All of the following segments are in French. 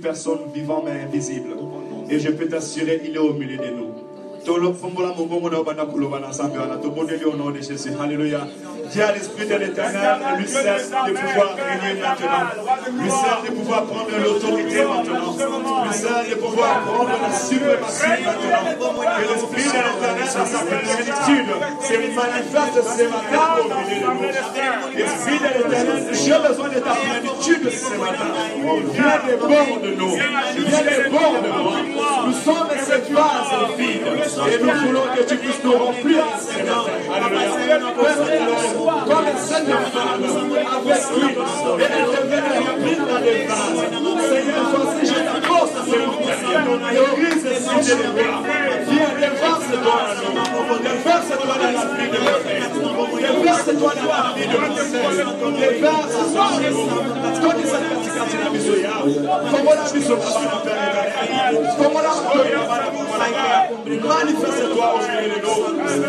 personne vivante mais invisible. Et je peux t'assurer, il est au milieu de nous. Au nom de Jésus. Alléluia. Dis à l'Esprit de l'Éternel, lui cesse de pouvoir régner maintenant. Lui cesse de pouvoir prendre l'autorité maintenant. Lui cesse de pouvoir prendre la suprématie maintenant. Que l'Esprit de l'Éternel, dans sa plénitude, se manifeste ce matin au milieu de nous. L'Esprit de l'Éternel, j'ai besoin de ta plénitude ce matin. Viens des bords de nous. Viens des bords de moi. Nous sommes cette base vide. Et nous voulons que tu puisses nous remplir ce matin. Alléluia. Comme le Seigneur avec lui, et elle devait remplir dans les vases. Seigneur, voici, je t'accorde à ce moment. Théorise le sujet de gloire. Viens, déverse-toi à nous. Déverse-toi dans la vie de notre frère. Déverse-toi dans la vie de notre sœur. Déverse-toi à nous. Donne cette pratique à la mission. Comment la mission va la faire? Comment la mission va la faire? Manifeste-toi au milieu de nous.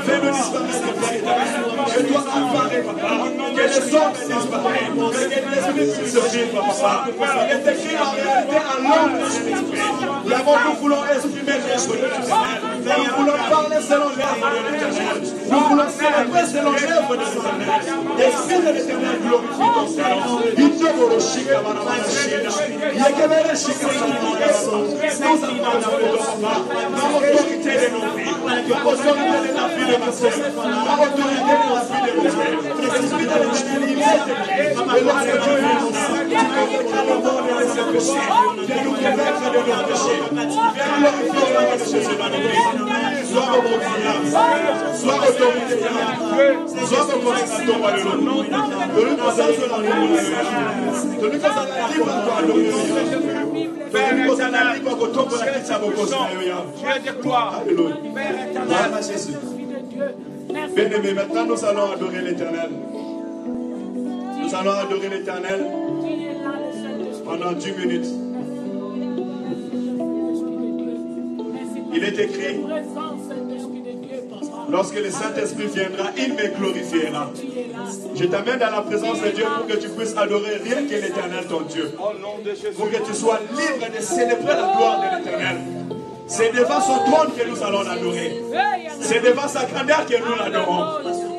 Fais-nous disparaître, Père éternel. Que toi, apparaît, papa. Que les hommes disparaissent. Que l'esprit puisse vivre, papa. Il est écrit en réalité à l'homme de l'esprit. Nous voulons exprimer l'œuvre de l'Éternel. Nous voulons parler selon l'œuvre de l'Éternel. Nous voulons célébrer selon l'œuvre de l'Éternel. L'Esprit de l'Éternel glorifie ton Seigneur. Il te glorifie, nous avons l'autorité de nos vies, l'autorité de la vie de nos sœurs, l'autorité de la vie de nos frères. L'Esprit de l'Éternel, il est écrit. Et lorsque Dieu vient nous convaincre le monde de ses péchés, viens nous convaincre de nos péchés, viens glorifier le nom de Jésus dans nos vies. Sois reconnaissant, sois autorité, sois reconnaissant, alléluia. De nous passer sur la libre, de nous passer la libre à toi, alléluia. De nous passer la libre à toi, pour la quitte sa bocose, alléluia. Dieu de gloire, alléluia. Gloire à Jésus. Bien-aimés, maintenant nous allons adorer l'Éternel. Nous allons adorer l'Éternel pendant 10 minutes. Il est écrit, lorsque le Saint-Esprit viendra, il me glorifiera. Je t'amène dans la présence de Dieu pour que tu puisses adorer rien que l'Éternel, ton Dieu. Pour que tu sois libre de célébrer la gloire de l'Éternel. C'est devant son trône que nous allons l'adorer. C'est devant sa grandeur que nous l'adorons.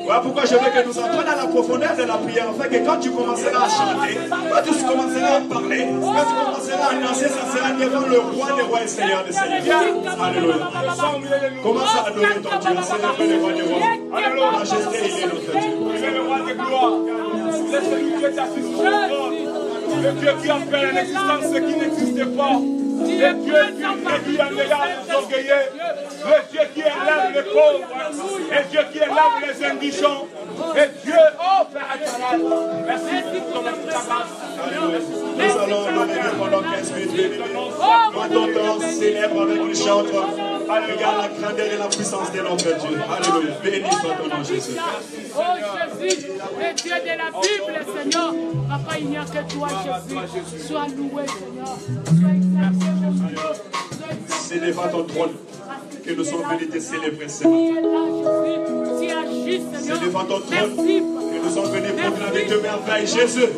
Voilà pourquoi je veux que nous entrions dans la profondeur de la prière, afin que quand tu commenceras à chanter, quand tu commenceras à parler, quand tu commenceras à danser, ça sera devant le roi des rois et Seigneur des seigneurs. Alléluia. Commence à adorer ton Dieu, à célébrer le roi des rois. Alléluia. Majesté, il est notre Dieu. Il est le roi de gloire. Laisse que Dieu t'affiche sur le trône. Le Dieu qui a fait à l'existence ce qui n'existe pas. Le Dieu qui réduit en égard les orgueilleux. Le Dieu qui élève les pauvres. Et Dieu qui élève les indigents. Et Dieu, oh Père éternel, merci pour ton grâce. Nous allons adorer pendant 15 minutes. Quand ton temps célèbre avec les chantres, regarde la grandeur et la puissance de notre Dieu. Alléluia. Béni soit ton nom, Jésus. Oh Jésus, le Dieu de la Bible, Seigneur. Papa, il n'y a que toi, Jésus. Sois loué, Seigneur. Sois exalté, mon Dieu. C'est devant ton trône que nous sommes venus te célébrer ce matin. C'est devant ton trône que nous sommes venus proclamer de merveilles. Jésus,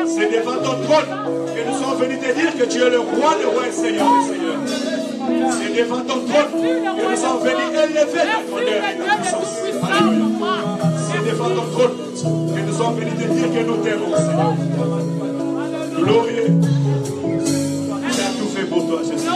c'est devant ton trône que nous sommes venus te dire que tu es le roi, le roi et Seigneur des seigneurs. C'est devant ton trône que nous sommes venus élever ta grandeur et ta puissance. Alléluia. C'est devant ton trône que nous sommes venus te dire que nous t'aimons, Seigneur. Glorieux. Tu as tout fait pour toi, Jésus. Oh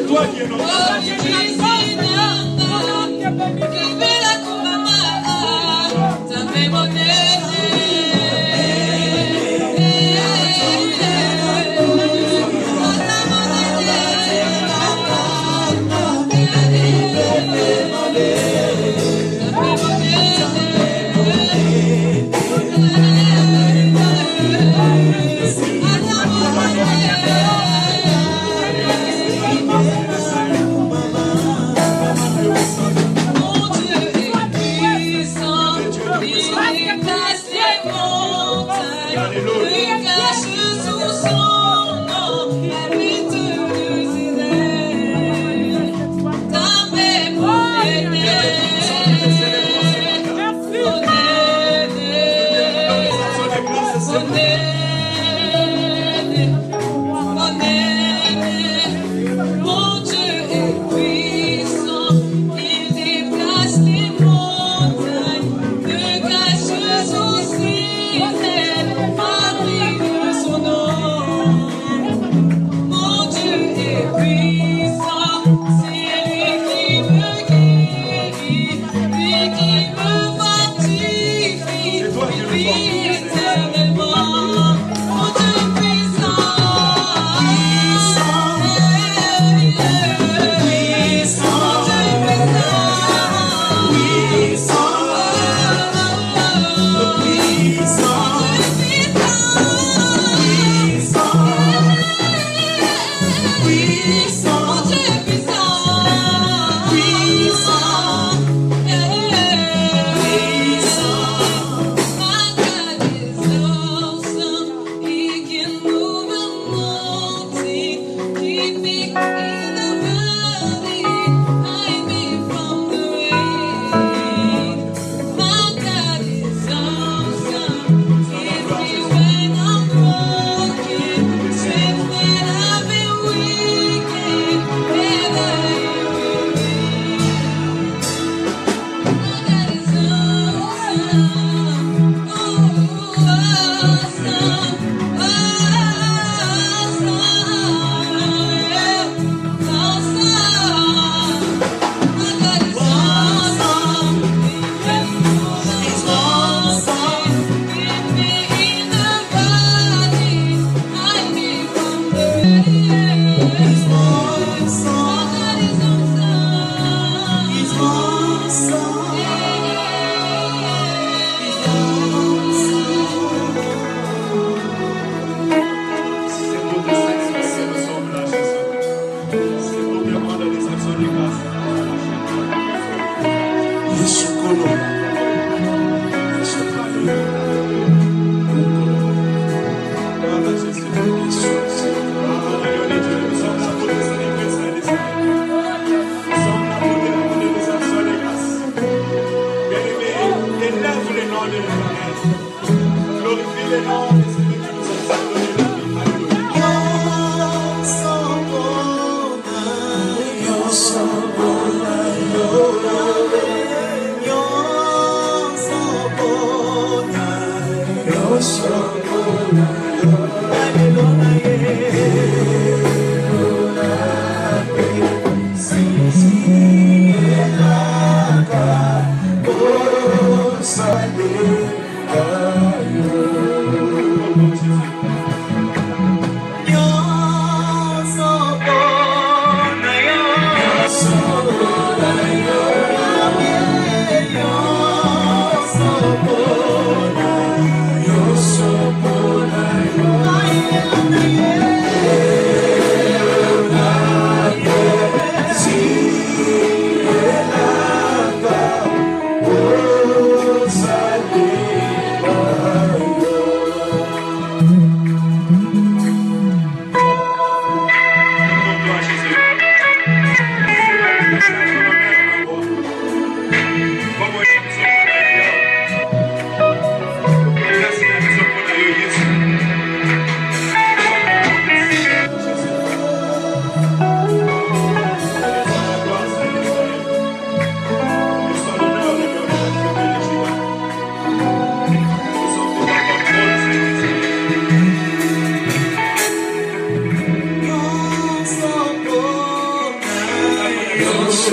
C'est toi qui es notre Yes,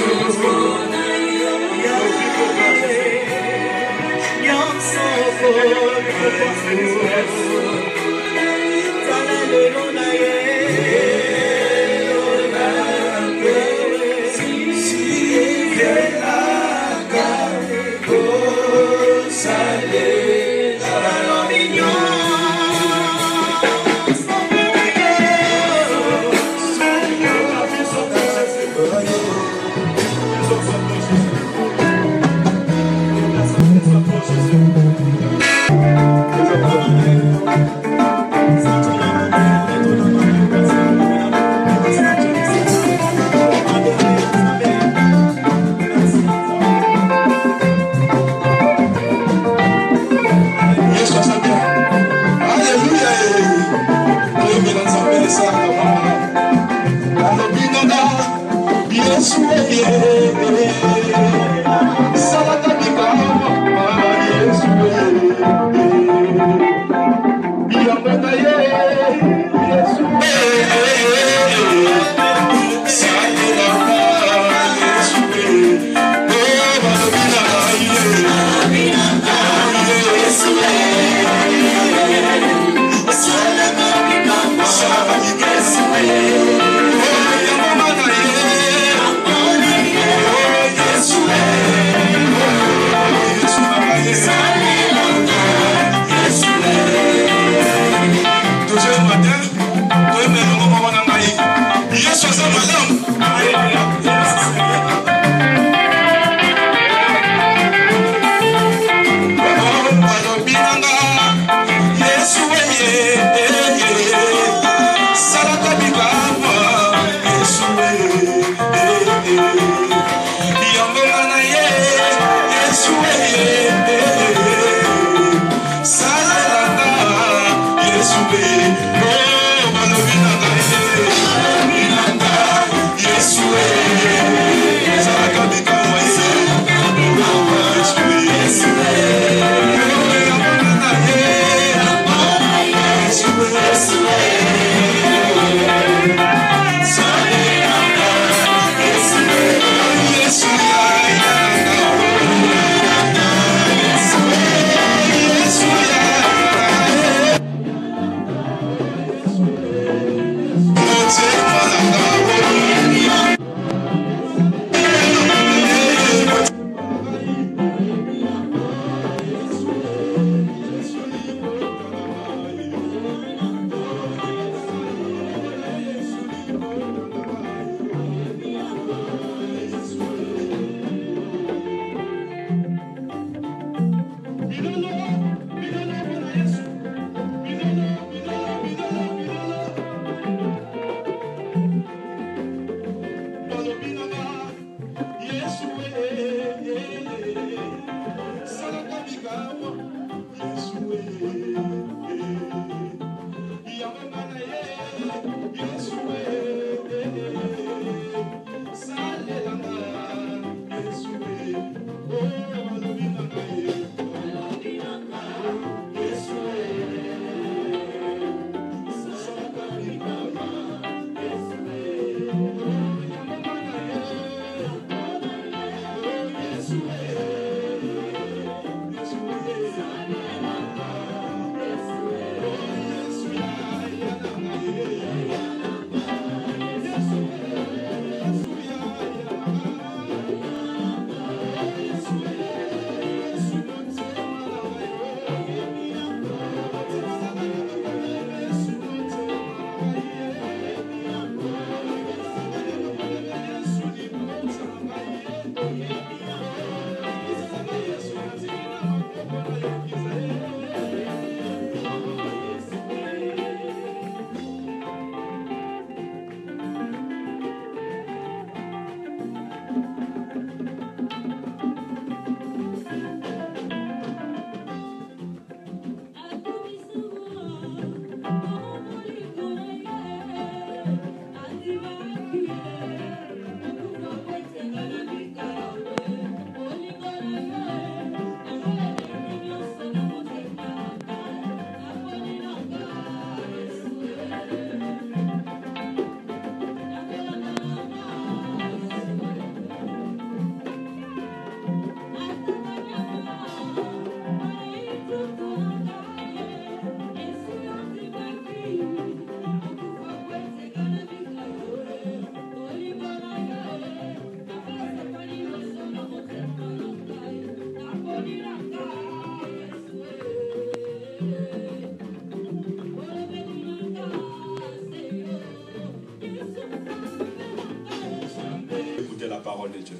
parole de Dieu.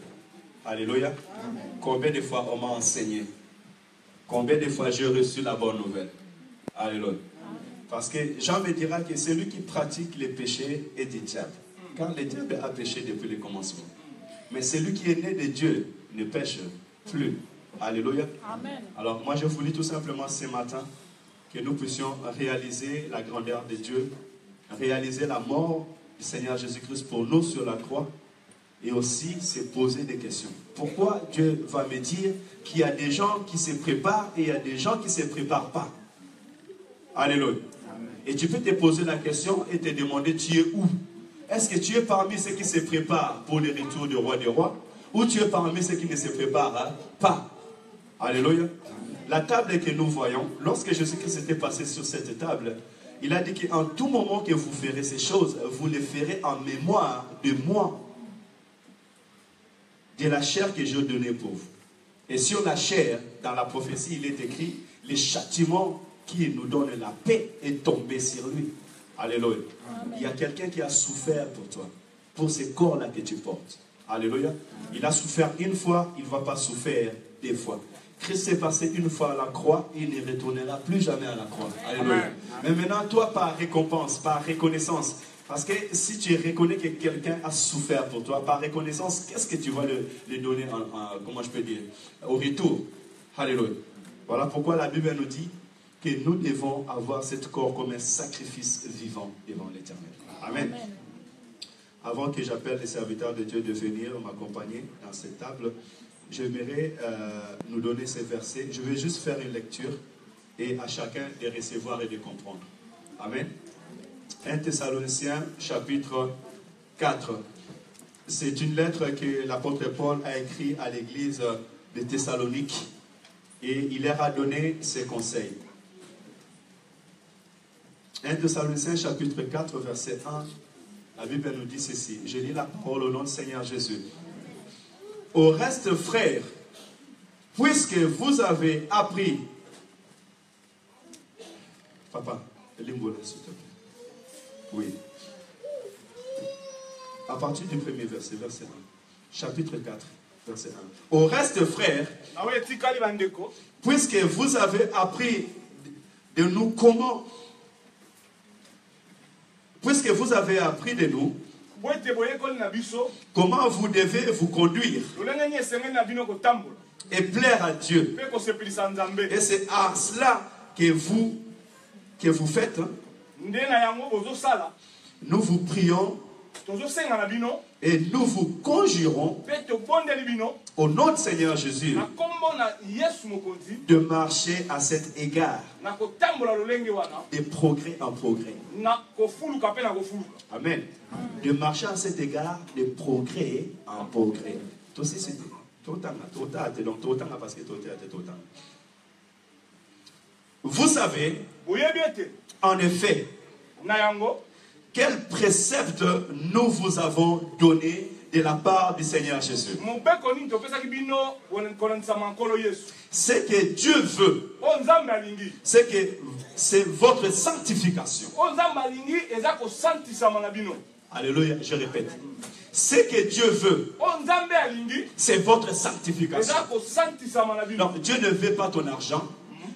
Alléluia. Combien de fois on m'a enseigné? Combien de fois j'ai reçu la bonne nouvelle? Alléluia. Parce que Jean me dira que celui qui pratique les péchés est du diable. Car le diable a péché depuis le commencement. Mais celui qui est né de Dieu ne pêche plus. Alléluia. Amen. Alors moi je voulais tout simplement ce matin que nous puissions réaliser la grandeur de Dieu, réaliser la mort du Seigneur Jésus-Christ pour nous sur la croix et aussi se poser des questions. Pourquoi Dieu va me dire qu'il y a des gens qui se préparent et il y a des gens qui ne se préparent pas? Alléluia. Et tu peux te poser la question et te demander tu es où? Est-ce que tu es parmi ceux qui se préparent pour le retour du roi des rois ou tu es parmi ceux qui ne se préparent pas? Alléluia. La table que nous voyons, lorsque Jésus-Christ était passé sur cette table, il a dit qu'en tout moment que vous ferez ces choses, vous les ferez en mémoire de moi, de la chair que j'ai donnée pour vous. Et sur la chair, dans la prophétie, il est écrit, le châtiment qui nous donne la paix est tombé sur lui. Alléluia. Amen. Il y a quelqu'un qui a souffert pour toi, pour ce corps-là que tu portes. Alléluia. Il a souffert une fois, il ne va pas souffrir deux fois. Christ est passé une fois à la croix, il ne retournera plus jamais à la croix. Alléluia. Mais maintenant, toi, par récompense, par reconnaissance, parce que si tu reconnais que quelqu'un a souffert pour toi, par reconnaissance, qu'est-ce que tu vas lui donner, comment je peux dire, au retour? Alléluia. Voilà pourquoi la Bible nous dit que nous devons avoir ce corps comme un sacrifice vivant devant l'Éternel. Amen. Amen. Avant que j'appelle les serviteurs de Dieu de venir m'accompagner dans cette table, j'aimerais nous donner ces versets. Je vais juste faire une lecture et à chacun de recevoir et de comprendre. Amen. 1 Thessaloniciens chapitre 4. C'est une lettre que l'apôtre Paul a écrite à l'église de Thessalonique et il leur a donné ses conseils. 1 Thessaloniciens chapitre 4 verset 1. La Bible nous dit ceci. Je lis la parole au nom du Seigneur Jésus. Au reste, frères, puisque vous avez appris... Papa, lis-moi s'il te plaît. Oui. À partir du premier verset, verset 1. Chapitre 4, verset 1. Au reste, frères, puisque vous avez appris de nous comment... Puisque vous avez appris de nous comment vous devez vous conduire et plaire à Dieu. Et c'est à cela que vous faites. Nous vous prions et nous vous conjurons au nom du Seigneur Jésus de marcher à cet égard de progrès en progrès. Amen. De marcher à cet égard de progrès en progrès. Tout ça, c'est tout le temps, parce que tout le temps. Vous savez, en effet, quel précepte nous vous avons donné de la part du Seigneur Jésus. Ce que Dieu veut, c'est votre sanctification. Alléluia, je répète. Ce que Dieu veut, c'est votre sanctification. Donc, Dieu ne veut pas ton argent,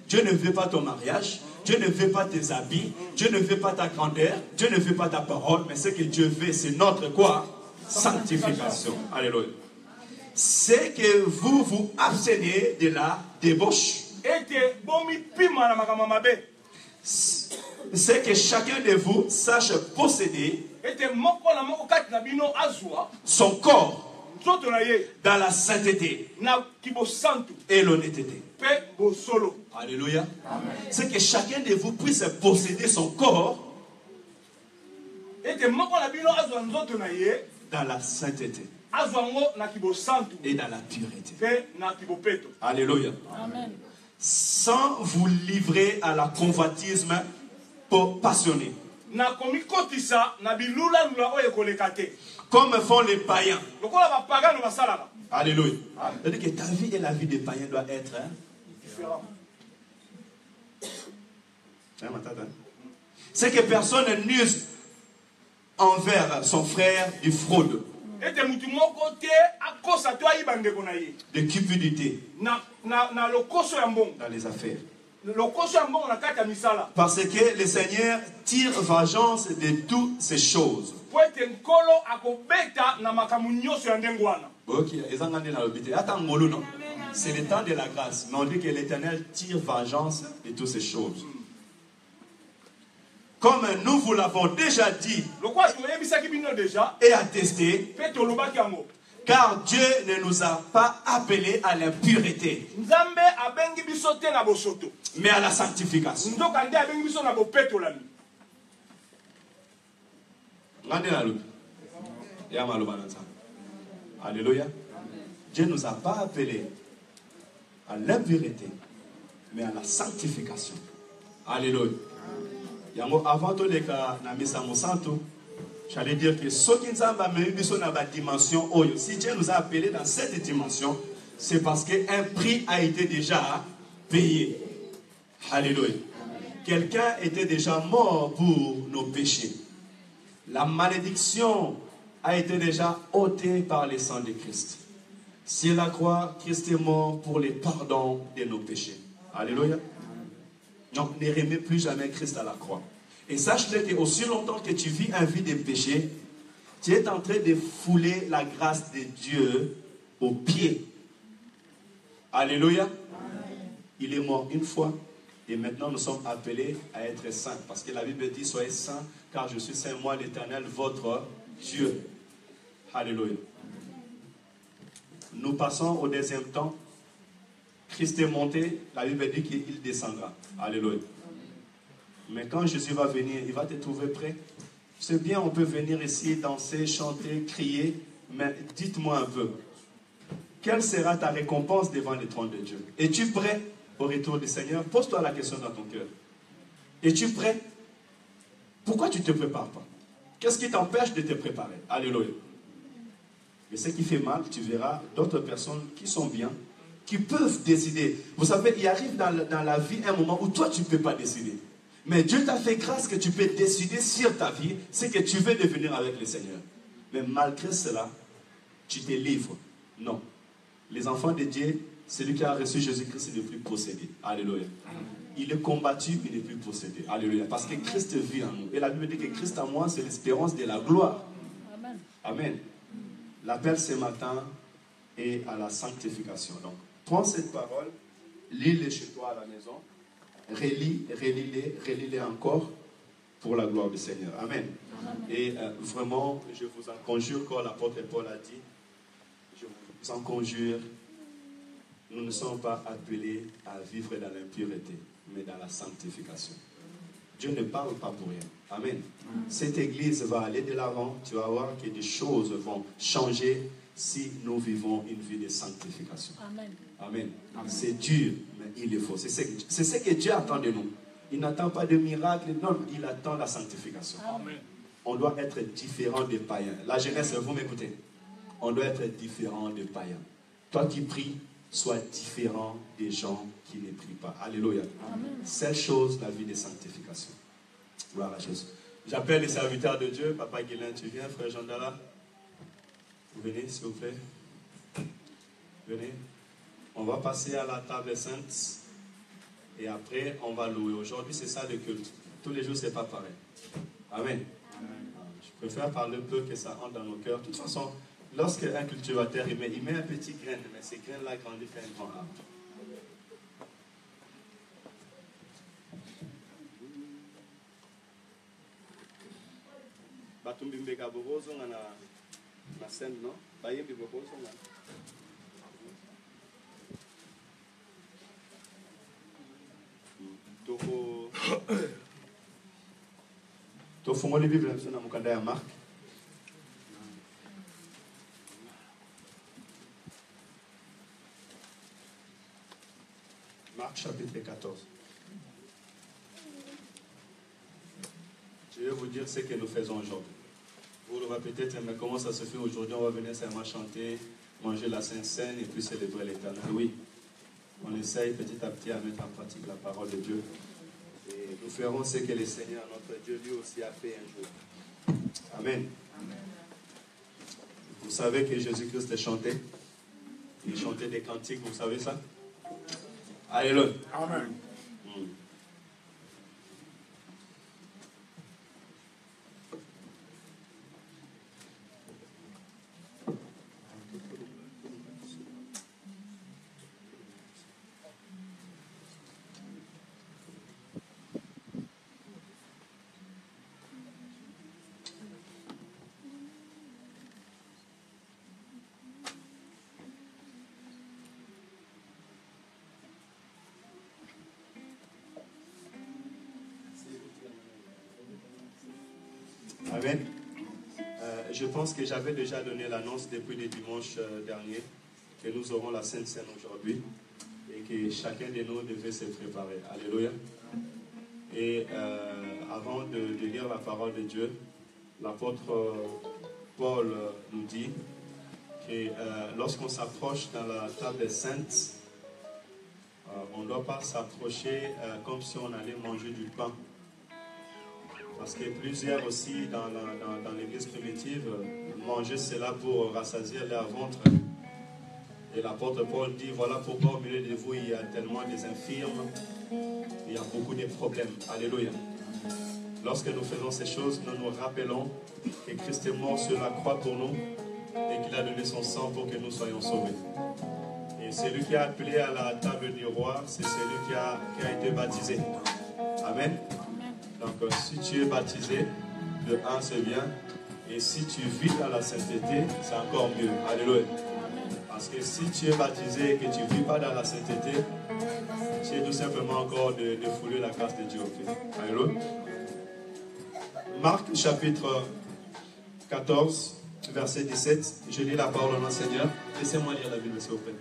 Dieu ne veut pas ton mariage, Dieu ne veut pas tes habits, Dieu ne veut pas ta grandeur, Dieu ne veut pas ta parole, mais ce que Dieu veut, c'est notre quoi? Sanctification. Alléluia. C'est que vous vous abstenez de la débauche. C'est que chacun de vous sache posséder son corps dans la sainteté et l'honnêteté. Alléluia. C'est que chacun de vous puisse posséder son corps dans la sainteté et dans la pureté. Alléluia. Amen. Sans vous livrer à la convoitisme passionné, comme font les païens. Alléluia. C'est-à-dire que ta vie et la vie des païens doit être différente. C'est que personne n'use envers son frère du fraude. de cupidité dans les affaires. Parce que le Seigneur tire vengeance de toutes ces choses. C'est le temps de la grâce. Mais on dit que l'Éternel tire vengeance de toutes ces choses. Comme nous vous l'avons déjà dit et attesté, car Dieu ne nous a pas appelés à l'impureté, mais à la sanctification. Alléluia. Dieu ne nous a pas appelés à l'impureté, mais à la sanctification. Alléluia. Avant tout les cas, j'allais dire que ce qui nous a mis dans la dimension, si Dieu nous a appelés dans cette dimension, c'est parce qu'un prix a été déjà payé. Alléluia. Quelqu'un était déjà mort pour nos péchés. La malédiction a été déjà ôtée par le sang de Christ. Sur la croix, Christ est mort pour le pardon de nos péchés. Alléluia. Donc, ne remets plus jamais Christ à la croix. Et sache-le que aussi longtemps que tu vis une vie de péché, tu es en train de fouler la grâce de Dieu aux pieds. Alléluia. Amen. Il est mort une fois et maintenant nous sommes appelés à être saints. Parce que la Bible dit, soyez saints car je suis saint, moi l'Éternel, votre Dieu. Alléluia. Nous passons au deuxième temps. Christ est monté, la Bible dit qu'il descendra. Alléluia. Mais quand Jésus va venir, il va te trouver prêt. C'est bien, on peut venir ici, danser, chanter, crier, mais dites-moi un peu, quelle sera ta récompense devant le trône de Dieu? Es-tu prêt au retour du Seigneur? Pose-toi la question dans ton cœur. Es-tu prêt? Pourquoi tu ne te prépares pas? Qu'est-ce qui t'empêche de te préparer? Alléluia. Mais ce qui fait mal, tu verras d'autres personnes qui sont bien, qui peuvent décider. Vous savez, il arrive dans la vie un moment où toi, tu ne peux pas décider. Mais Dieu t'a fait grâce que tu peux décider sur ta vie ce que tu veux devenir avec le Seigneur. Mais malgré cela, tu te livres. Non. Les enfants de Dieu, celui qui a reçu Jésus-Christ, il n'est plus possédé. Alléluia. Il est combattu, il n'est plus possédé. Alléluia. Parce que Christ vit en nous. Et la Bible dit que Christ en moi, c'est l'espérance de la gloire. Amen. Amen. L'appel ce matin est à la sanctification. Donc, prends cette parole, lis-les chez toi à la maison. Relis-les encore pour la gloire du Seigneur. Amen. Amen. Et vraiment, je vous en conjure, comme l'apôtre Paul a dit, je vous en conjure, nous ne sommes pas appelés à vivre dans l'impureté, mais dans la sanctification. Dieu ne parle pas pour rien. Amen. Cette église va aller de l'avant, tu vas voir que des choses vont changer si nous vivons une vie de sanctification. Amen. Amen. Amen. C'est dur, mais il le faut. C'est ce que Dieu attend de nous. Il n'attend pas de miracles, non, il attend la sanctification. Amen. On doit être différent des païens. La jeunesse, vous m'écoutez? On doit être différent des païens. Toi qui pries, sois différent des gens qui ne prient pas. Alléluia. Amen. Seule chose, la vie de sanctification. Gloire à Jésus. J'appelle les serviteurs de Dieu. Papa Guélin, tu viens, frère Jean Dalla? Vous venez, s'il vous plaît. Venez. On va passer à la table sainte. Et après, on va louer. Aujourd'hui, c'est ça le culte. Tous les jours, ce n'est pas pareil. Amen. Amen. Je préfère parler peu que ça entre dans nos cœurs. De toute façon, lorsqu'un cultivateur, il met un petit grain, mais ces grains-là grandissent un grand arbre. Batumbimbe kaborozo na scène, non? Bayembi borozo na. Tofungwa la Bible na mukanda ya Marc. Marc chapitre 14. Je vais vous dire ce que nous faisons aujourd'hui. Vous l'aurez peut-être, mais comment ça se fait aujourd'hui? On va venir seulement chanter, manger la Sainte Seine et puis célébrer l'Éternel. Oui, on essaye petit à petit à mettre en pratique la parole de Dieu. Et nous ferons ce que le Seigneur, notre Dieu, lui aussi a fait un jour. Amen. Amen. Vous savez que Jésus-Christ chantait. Il chantait des cantiques, vous savez ça? Alléluia. Amen. Amen. Je pense que j'avais déjà donné l'annonce depuis le dimanche dernier que nous aurons la Sainte Seine aujourd'hui et que chacun de nous devait se préparer. Alléluia. Et avant de lire la parole de Dieu, l'apôtre Paul nous dit que lorsqu'on s'approche dans la table des saintes, on ne doit pas s'approcher comme si on allait manger du pain. Parce que plusieurs aussi dans l'église primitive mangeaient cela pour rassasier leur ventre. Et l'apôtre Paul dit, voilà pourquoi au milieu de vous il y a tellement des infirmes, il y a beaucoup de problèmes. Alléluia. Lorsque nous faisons ces choses, nous nous rappelons que Christ est mort sur la croix pour nous et qu'il a donné son sang pour que nous soyons sauvés. Et celui qui a appelé à la table du roi, c'est celui qui a été baptisé. Amen. Donc, si tu es baptisé, de un, c'est bien. Et si tu vis dans la sainteté, c'est encore mieux. Alléluia. Parce que si tu es baptisé et que tu ne vis pas dans la sainteté, tu es tout simplement encore de fouler la grâce de Dieu. Okay? Alléluia. Marc chapitre 14, verset 17. Je lis la parole de notre Seigneur. Laissez-moi lire la Bible, s'il vous plaît.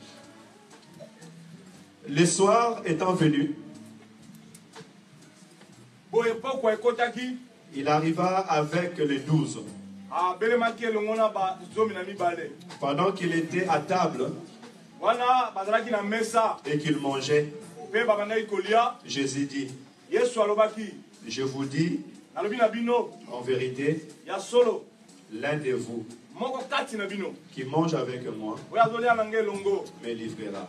Le soir étant venu, il arriva avec les 12. Pendant qu'il était à table et qu'il mangeait, Jésus dit, je vous dis, en vérité, l'un de vous qui mange avec moi me livrera.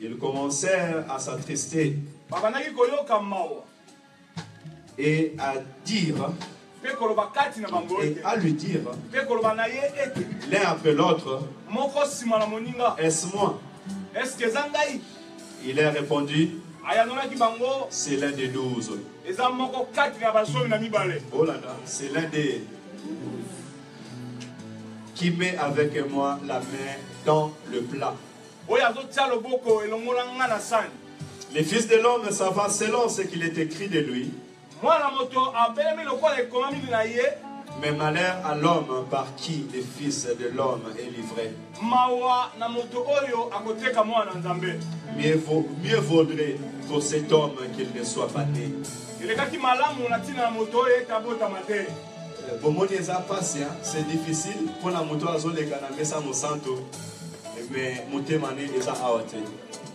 Ils commencèrent à s'attrister et à dire et à lui dire l'un après l'autre, est-ce moi? Il a répondu, c'est l'un des 12. Oh là là, c'est l'un des qui met avec moi la main dans le plat. Les fils de l'homme savent selon ce qu'il est écrit de lui. Mais malheur à l'homme par qui le fils de l'homme est livré. Mieux vaudrait pour cet homme qu'il ne soit pas né. C'est difficile pour la moto à zoler Ganamesa Monsanto, mais Moutemane est à Aote.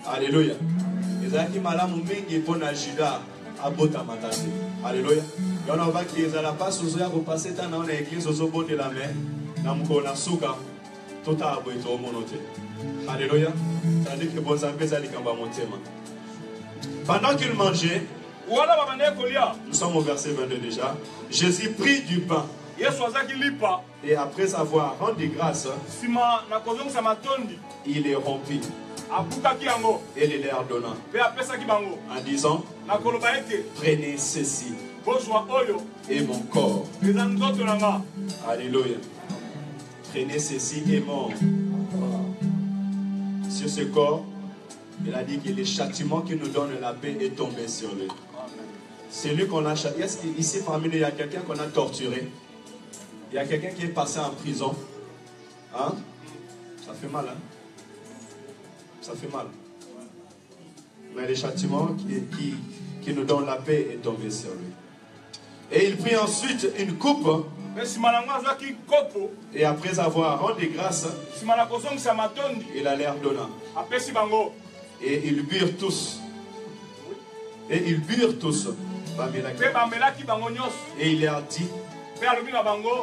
Alléluia. Ezaki malamu mingi pour na Juda abota matase. Alléluia. On va qui est à la passe aux oya pour passer dans l'église aux obos de la mer. Namuko na suka tota aboito omonote. Alléluia. C'est-à-dire que bon zambé ali kamba motema. Pendant qu'il mangeait, nous sommes au verset 22 déjà. Jésus prit du pain. Et après avoir rendu grâce, il les rompit. Et les leur donna. En disant, prenez ceci. Et mon corps. Alléluia. Prenez ceci et mon. Sur ce corps, il a dit que le châtiment qui nous donne la paix est tombé sur lui. C'est lui qu'on a châtié. Est-ce qu'ici parmi nous, il y a quelqu'un qu'on a torturé? Il y a quelqu'un qui est passé en prison. Hein? Ça fait mal, hein? Ça fait mal. Mais le châtiment qui nous donne la paix est tombé sur lui. Et il prit ensuite une coupe. Et après avoir rendu grâce, il a l'air donnant. Et ils burent tous. Et ils burent tous. Et il leur dit,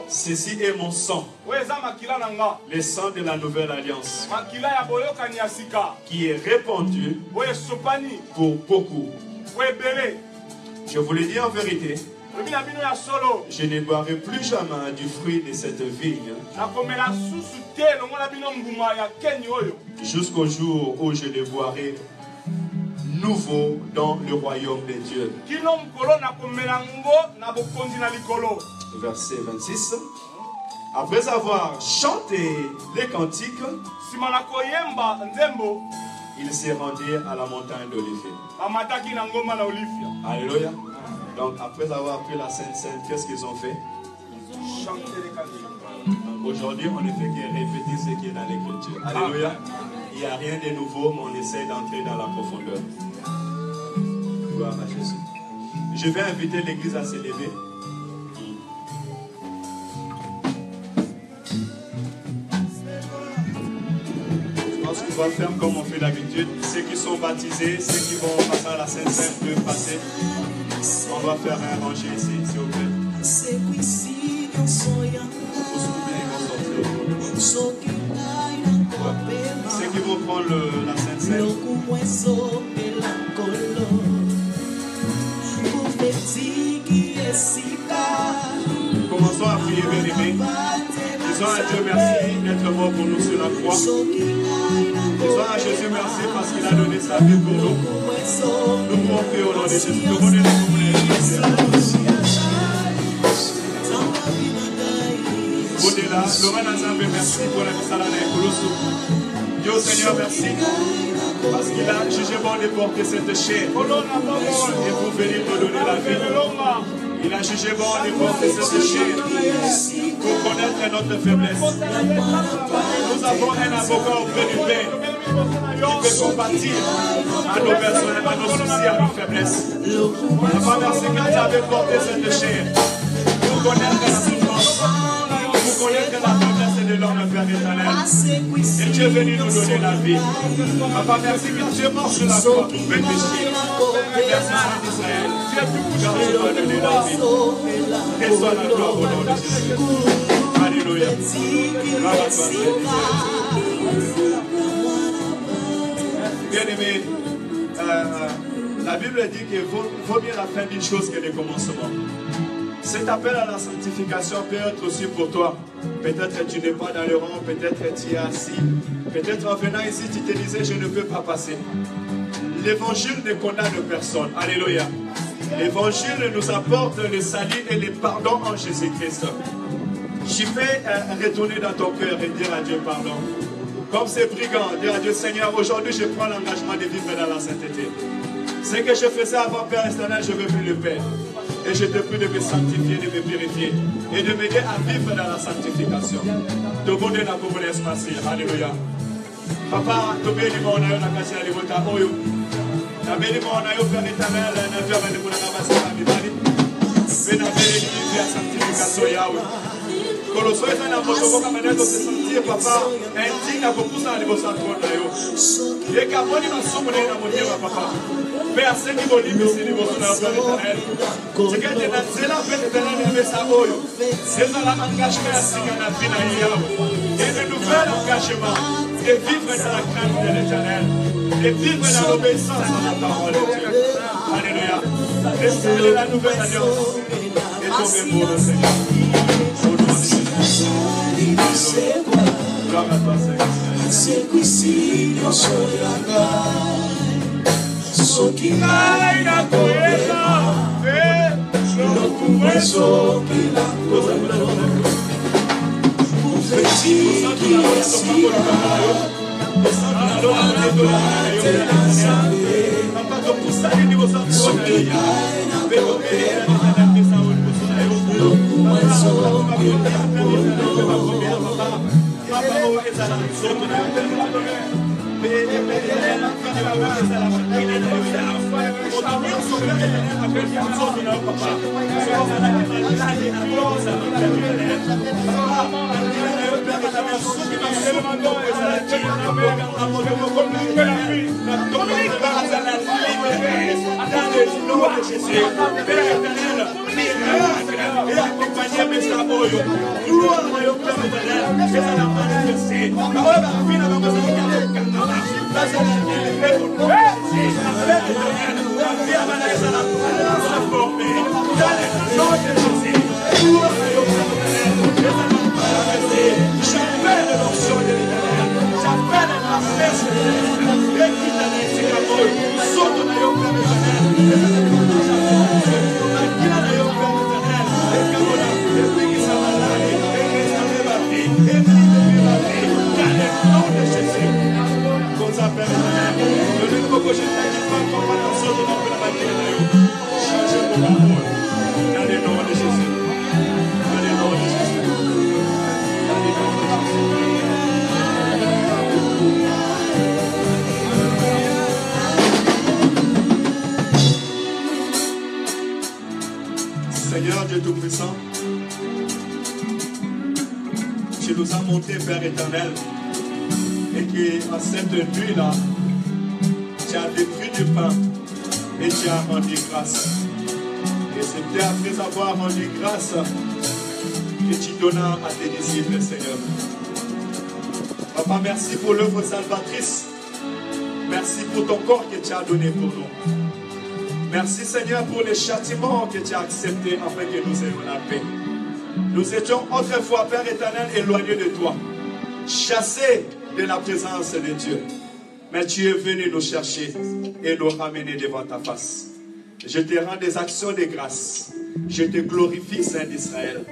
Ceci est mon sang, le sang de la nouvelle alliance, qui est répandu pour beaucoup. Je vous le dis en vérité, je ne boirai plus jamais du fruit de cette vigne jusqu'au jour où je le boirai nouveau dans le royaume de Dieu. Verset 26. Après avoir chanté les cantiques, il s'est rendu à la montagne d'Olivier. Alléluia. Donc après avoir pris la Sainte Seine, qu'est-ce qu'ils ont fait? Aujourd'hui, on ne fait que répéter ce qui est dans l'Écriture. Alléluia. Il n'y a rien de nouveau, mais on essaie d'entrer dans la profondeur. Gloire à Jésus. Je vais inviter l'Église à se lever. Je pense qu'on va faire comme on fait d'habitude. Ceux qui sont baptisés, ceux qui vont passer à la Sainte Seine peuvent passer. On va faire un rangé ici, s'il vous plaît. Ceux qui vont prendre la Sainte Seine. Commençons à prier, bien-aimés. Disons à Dieu merci d'être mort pour nous sur la croix. Disons à Jésus merci parce qu'il a donné sa vie pour nous. Nous pouvons prier au nom de Jésus. Nous pouvons donner au-delà, Laurent Nazambe, merci pour la salade et Dieu Seigneur, merci parce qu'il a jugé bon de porter cette chair et pour venir nous donner la vie. Il a jugé bon de porter cette chair pour connaître notre faiblesse. Nous avons un avocat auprès du Père qui peut compatir à nos besoins, à nos soucis, à nos faiblesses. Papa, merci quand tu avais porté cette chair pour connaître la souffrance, pour connaître la faiblesse de l'homme, Père éternel. Et tu es venu nous donner la vie. Papa, merci que tu es mort sur la croix pour mes péchés. Merci Saint-Israël. Tu es tout car tu m'as donné la vie. Reçois la gloire au nom de Jésus. Alléluia. Gloire à toi, Seigneur. Bien-aimé, la Bible dit qu'il vaut mieux la fin d'une chose que le commencement. Cet appel à la sanctification peut être aussi pour toi. Peut-être tu n'es pas dans le rang, peut-être tu es assis. Peut-être en venant ici, tu te disais, je ne peux pas passer. L'évangile ne condamne personne. Alléluia. L'évangile nous apporte le salut et le pardon en Jésus-Christ. Je vais retourner dans ton cœur et dire à Dieu pardon. Comme ces brigands, dire à Dieu, Seigneur, aujourd'hui je prends l'engagement de vivre dans la sainteté. Ce que je faisais avant, Père éternel, je ne veux plus le faire. Et je te prie de me sanctifier, de me purifier et de m'aider à vivre dans la sanctification. Te bonne na pour l'espace. Alléluia. Papa, te bénis mon aïe, la casse à l'ivota oyo. Ta bénis mon aïe, Père éternel, na vie avec le monde à passer à Bibali. Bénis la sanctification Yahweh. Colosso est un amour comme un se sentir, papa, indigne à beaucoup dans les beaux centres. Et Caponi m'a soumené à mon Dieu, papa. Père, c'est qui vont libérer les beaux centres éternels. C'est que tu n'as pas la peine de donner sa oeil. C'est dans l'engagement à signer la vie à Yahweh. Et le nouvel engagement est vivre dans la crainte de l'éternel. Et vivre dans l'obéissance à la parole de Dieu. Alléluia. Restez la nouvelle alliance. Et tombez pour le Seigneur. Gloire à toi, Seigneur. Seigneur Dieu Tout-Puissant, tu nous as montré, Père éternel, et qu'en cette nuit-là, tu as pris du pain et tu as rendu grâce. Et c'était après avoir rendu grâce que tu donnas à tes disciples, Seigneur. Papa, merci pour l'œuvre salvatrice. Merci pour ton corps que tu as donné pour nous. Merci, Seigneur, pour les châtiments que tu as acceptés afin que nous ayons la paix. Nous étions autrefois, Père éternel, éloignés de toi, chassés de la présence de Dieu. Mais tu es venu nous chercher et nous ramener devant ta face. Je te rends des actions de grâce. Je te glorifie, Saint d'Israël.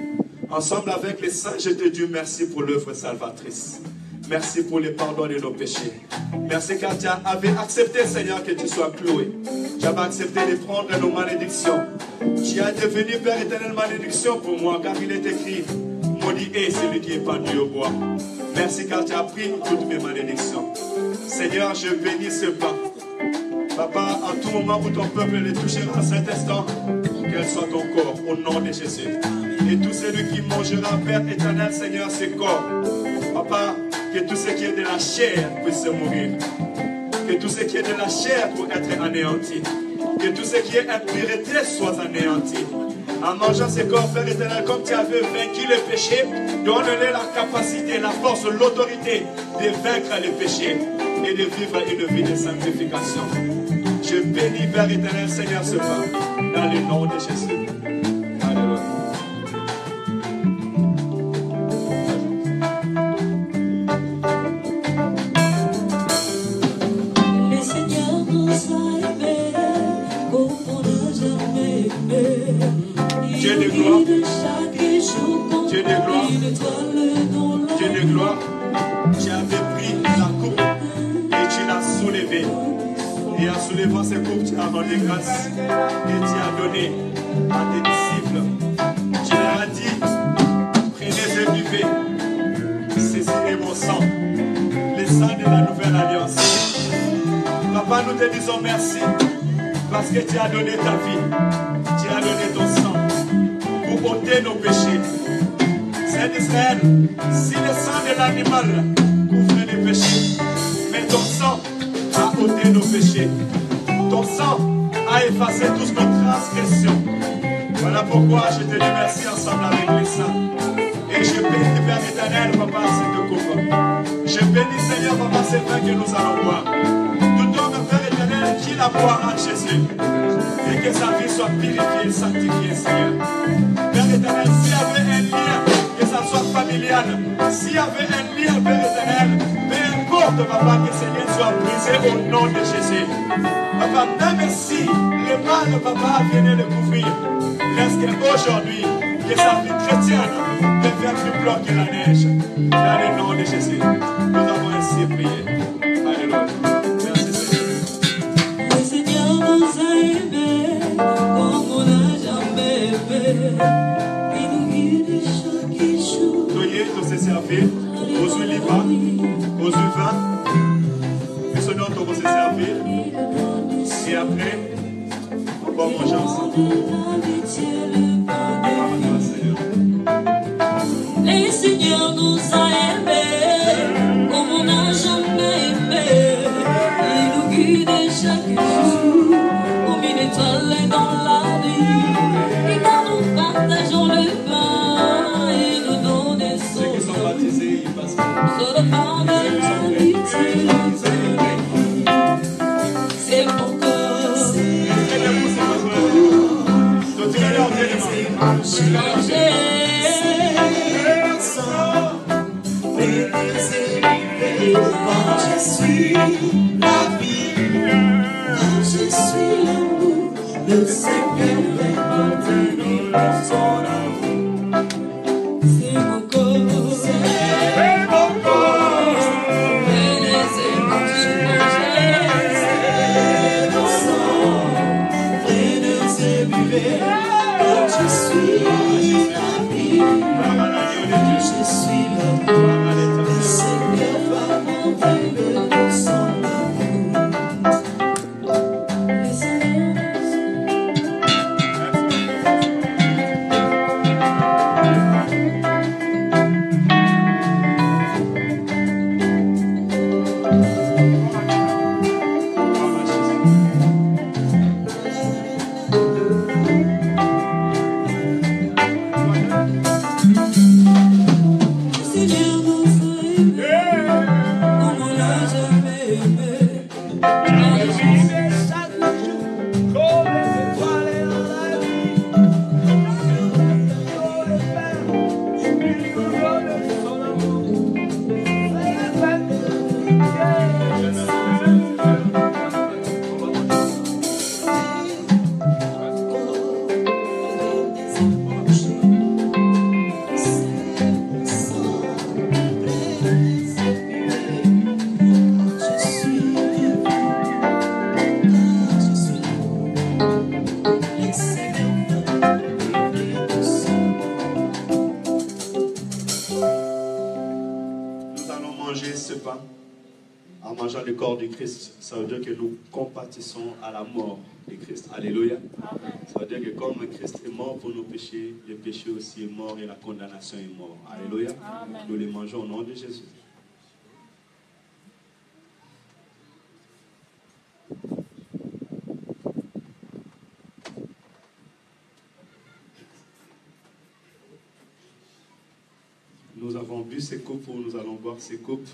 Ensemble avec les saints, je te dis merci pour l'œuvre salvatrice. Merci pour le pardon de nos péchés. Merci car tu avais accepté, Seigneur, que tu sois cloué. Tu avais accepté de prendre nos malédictions. Tu as devenu, Père éternel, malédiction pour moi, car il est écrit, maudit est celui qui est pendu au bois. Merci car tu as pris toutes mes malédictions. Seigneur, je bénis ce pain. Papa, en tout moment où ton peuple le touchera à cet instant, qu'elle soit ton corps, au nom de Jésus. Et tout celui qui mangera, Père éternel, Seigneur, ce corps. Papa, que tout ce qui est de la chair puisse mourir. Que tout ce qui est de la chair puisse être anéanti. Que tout ce qui est impureté soit anéanti. En mangeant ce corps, Père éternel, comme tu avais vaincu le péché, donne-leur la capacité, la force, l'autorité de vaincre le péché et de vivre une vie de sanctification. Je bénis, Père éternel, Seigneur, ce pain, dans le nom de Jésus. Alléluia. Le Seigneur nous a aimés comme on n'a jamais aimé. Dieu de gloire, Dieu de gloire, Dieu de gloire, tu avais pris la coupe et tu l'as soulevée. Et en soulevant cette coupe, tu as rendu grâce et tu as donné à tes disciples. Tu leur as dit, prenez et buvez, ceci est mon sang, le sang de la nouvelle alliance. Papa, nous te disons merci parce que tu as donné ta vie, tu as donné ton sang pour ôter nos péchés. Saint d'Israël, si le sang de l'animal couvrait les péchés, mais ton sang a ôté nos péchés. Ton sang a effacé toutes nos transgressions. Voilà pourquoi je te dis merci ensemble avec les saints. Et je bénis, Père éternel, Papa, cette coupe. Je bénis, Seigneur, Papa, c'est vrai que nous allons boire. Tout homme, Père éternel, qui la boira en Jésus. Et que sa vie soit purifiée, sanctifiée, Seigneur. Père éternel, s'il y avait un lien, que ça soit familial, s'il y avait un lien, Père éternel, peu importe, Papa, que ce lien soit brisé au nom de Jésus. Papa, même si le mal, Papa, vient le couvrir, laisse qu'aujourd'hui, que sa vie chrétienne devienne plus blanc que la neige. Dans le nom de Jésus, nous avons ainsi prié. Alléluia. Merci Seigneur. Le Seigneur nous a aimés comme on n'a jamais aimé. Il nous guide chaque jour. Soyez tous se servir aux huiles aux huiles vin. Mais ce dont on va se servir. Et après, on va manger ensemble. Le Seigneur nous a aimés. Quand je suis la vie, quand je suis l'amour, le Seigneur est mon dans son amour. C'est mon corps, c'est mon corps, et les émotions, c'est mon sang, et les émulés. Quand je suis la vie, quand je suis l'amour, le Seigneur va m'enlever dans son amour. Le Seigneur. En mangeant le corps du Christ, ça veut dire que nous compatissons à la mort de Christ. Alléluia. Ça veut dire que comme Christ est mort pour nos péchés, le péché aussi est mort et la condamnation est mort. Alléluia. Amen. Nous les mangeons au nom de Jésus. Nous avons bu ces coupes où nous allons boire ces coupes.